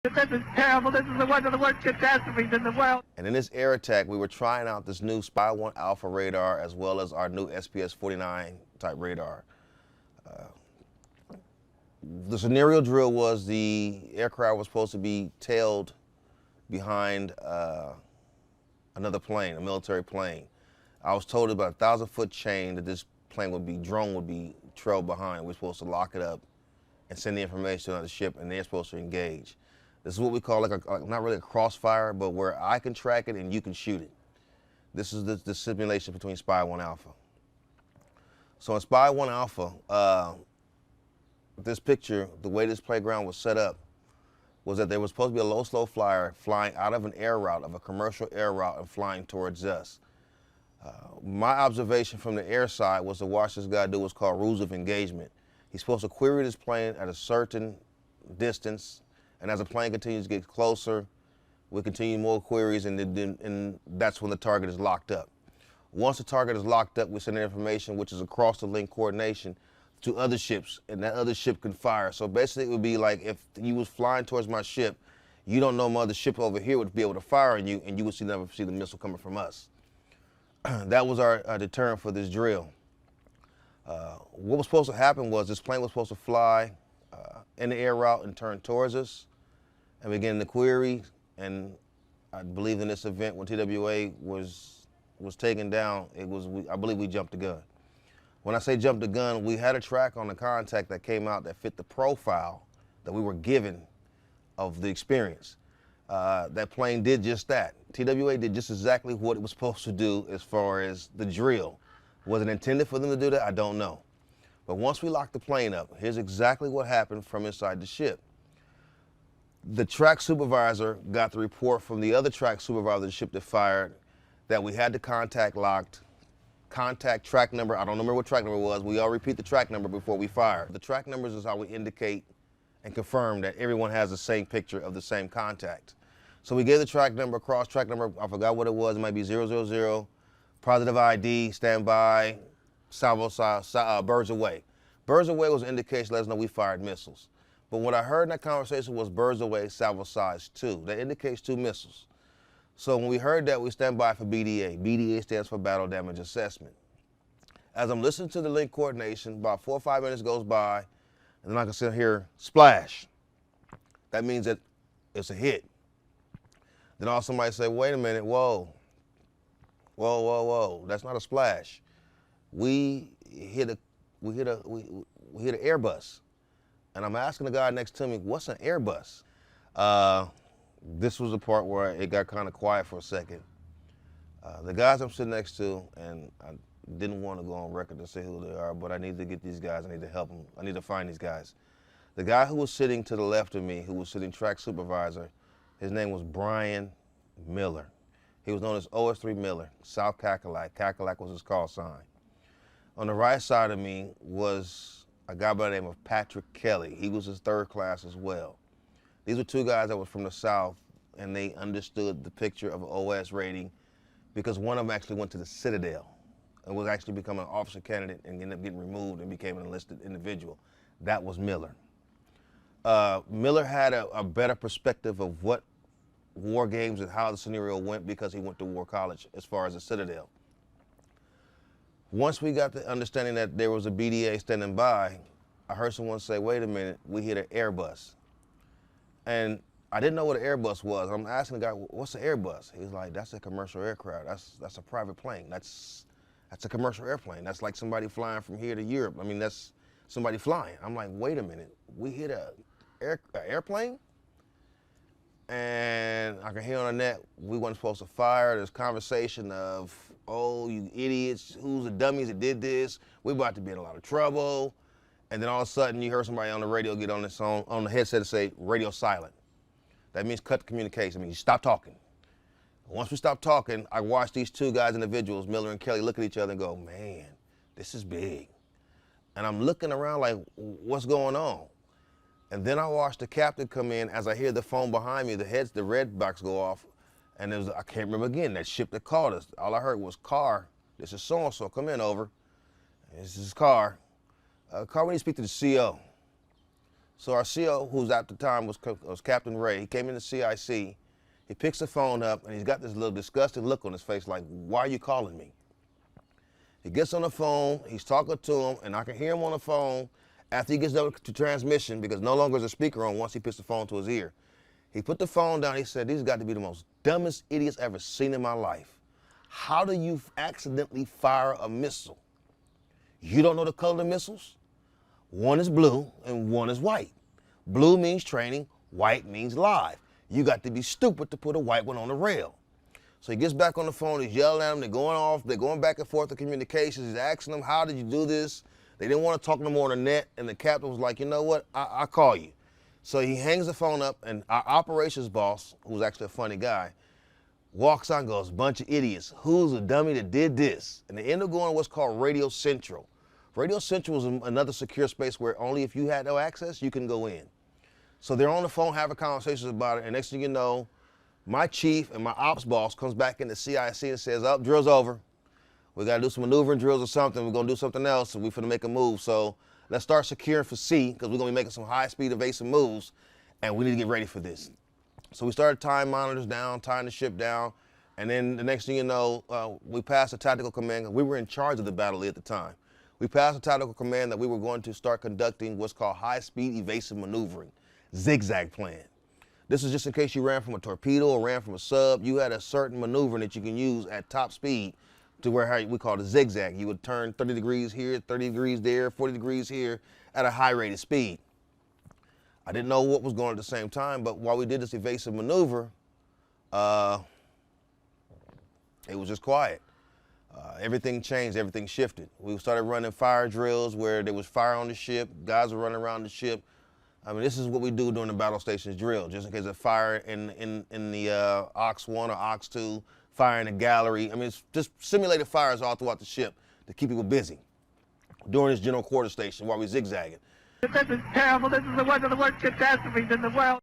This is terrible. This is one of the worst catastrophes in the world. And in this air attack, we were trying out this new SPY-1 Alpha radar as well as our new SPS-49 type radar. The scenario drill was the aircraft was supposed to be tailed behind another plane, a military plane. I was told about a 1,000-foot chain that this drone would be trailed behind. We're supposed to lock it up and send the information to another ship, and they're supposed to engage. This is what we call not really a crossfire, but where I can track it and you can shoot it. This is the simulation between SPY-1 Alpha. So in SPY-1 Alpha, this picture, the way this playground was set up, was that there was supposed to be a low, slow flyer flying out of an air route, of a commercial air route, and flying towards us. My observation from the air side was to watch this guy do what's called rules of engagement. He's supposed to query this plane at a certain distance, and as the plane continues to get closer, we continue more queries, and that's when the target is locked up. Once the target is locked up, we send information, which is across the link coordination, to other ships, and that other ship can fire. So basically, it would be like if you was flying towards my ship, you don't know my other ship over here would be able to fire on you, and you would never see the missile coming from us. That was our deterrent for this drill. What was supposed to happen was this plane was supposed to fly in the air route and turn towards us and begin the query. And I believe in this event when TWA was taken down, I believe we jumped the gun. When I say jumped the gun, we had a track on the contact that came out that fit the profile that we were given of the experience. That plane did just that. TWA did just exactly what it was supposed to do as far as the drill. Was it intended for them to do that? I don't know. But once we locked the plane up, here's exactly what happened from inside the ship. The track supervisor got the report from the other track supervisor of the ship that fired that we had the contact locked. Contact track number, I don't remember what track number it was. We all repeat the track number before we fire. The track numbers is how we indicate and confirm that everyone has the same picture of the same contact. So we gave the track number, cross track number, I forgot what it was, it might be 000, positive ID, standby, salvo, birds away. Birds away was an indication, let us know we fired missiles. But what I heard in that conversation was birds away, salvo size 2. That indicates 2 missiles. So when we heard that, we stand by for BDA. BDA stands for Battle Damage Assessment. As I'm listening to the link coordination, about 4 or 5 minutes goes by, and then I can sit here, splash. That means that it's a hit. Then all somebody say, wait a minute, whoa. Whoa, whoa, whoa, that's not a splash. We hit an Airbus. And I'm asking the guy next to me, what's an Airbus? This was the part where it got kind of quiet for a second. The guys I'm sitting next to, and I didn't want to go on record to say who they are, but I need to get these guys, I need to help them, I need to find these guys. The guy who was sitting to the left of me, who was sitting track supervisor, his name was Brian Miller. He was known as OS3 Miller, South Cackalack. Cackalack was his call sign. On the right side of me was a guy by the name of Patrick Kelly. He was his third class as well. These were 2 guys that were from the South, and they understood the picture of an OS rating because one of them actually went to the Citadel and was actually becoming an officer candidate and ended up getting removed and became an enlisted individual. That was Miller. Miller had a better perspective of what war games and how the scenario went because he went to war college as far as the Citadel. Once we got the understanding that there was a BDA standing by, I heard someone say, wait a minute, we hit an Airbus. And I didn't know what an Airbus was. I'm asking the guy, what's an Airbus? He's like, that's a commercial aircraft. That's a private plane. That's a commercial airplane. That's like somebody flying from here to Europe. I mean, that's somebody flying. I'm like, wait a minute, we hit an airplane? And I can hear on the net, we weren't supposed to fire. There's conversation of, oh, you idiots, who's the dummies that did this? We're about to be in a lot of trouble. And then all of a sudden, you heard somebody on the radio get on the headset and say, radio silent. That means cut the communication. It means stop talking. Once we stopped talking, I watched these 2 guys, individuals, Miller and Kelly, look at each other and go, man, this is big. And I'm looking around like, what's going on? And then I watched the captain come in. As I hear the phone behind me, the red box go off, and there was, I can't remember again, that ship that called us. All I heard was, Carr, this is so-and-so, come in, over. This is Carr. Carr, we need to speak to the CO. So our CO, who's at the time was Captain Wray, he came into CIC, he picks the phone up, and he's got this little disgusted look on his face like, why are you calling me? He gets on the phone, he's talking to him, and I can hear him on the phone after he gets done to transmission, because no longer is a speaker on once he puts the phone to his ear. He put the phone down, he said, these got to be the most dumbest idiots I've ever seen in my life. How do you accidentally fire a missile? You don't know the color of the missiles? One is blue and one is white. Blue means training, white means live. You got to be stupid to put a white one on the rail. So he gets back on the phone, he's yelling at them, they're going off, they're going back and forth to communications, he's asking them, how did you do this? They didn't want to talk no more on the net, and the captain was like, you know what, I'll call you. So he hangs the phone up, and our operations boss, who's actually a funny guy, walks on and goes, bunch of idiots, who's the dummy that did this? And they end up going to what's called Radio Central. Radio Central was another secure space where only if you had no access, you can go in. So they're on the phone having conversations about it, and next thing you know, my chief and my ops boss comes back into CIC and says, oh, drill's over. We got to do some maneuvering drills or something. We're going to do something else, and we're going to make a move. So let's start securing for C, because we're going to be making some high-speed evasive moves, and we need to get ready for this. So we started tying monitors down, tying the ship down, and then the next thing you know, we passed the tactical command. We were in charge of the battle at the time. We passed the tactical command that we were going to start conducting what's called high-speed evasive maneuvering, zigzag plan. This is just in case you ran from a torpedo or ran from a sub. You had a certain maneuver that you can use at top speed to where we call it a zigzag. You would turn 30 degrees here, 30 degrees there, 40 degrees here at a high rate of speed. I didn't know what was going on at the same time, but while we did this evasive maneuver, it was just quiet. Everything changed, everything shifted. We started running fire drills where there was fire on the ship, guys were running around the ship. I mean, this is what we do during the battle stations drill, just in case of fire in the Ox 1 or Ox 2, fire in the gallery. I mean, it's just simulated fires all throughout the ship to keep people busy during this general quarter station while we're zigzagging. This is terrible. This is one of the worst catastrophes in the world.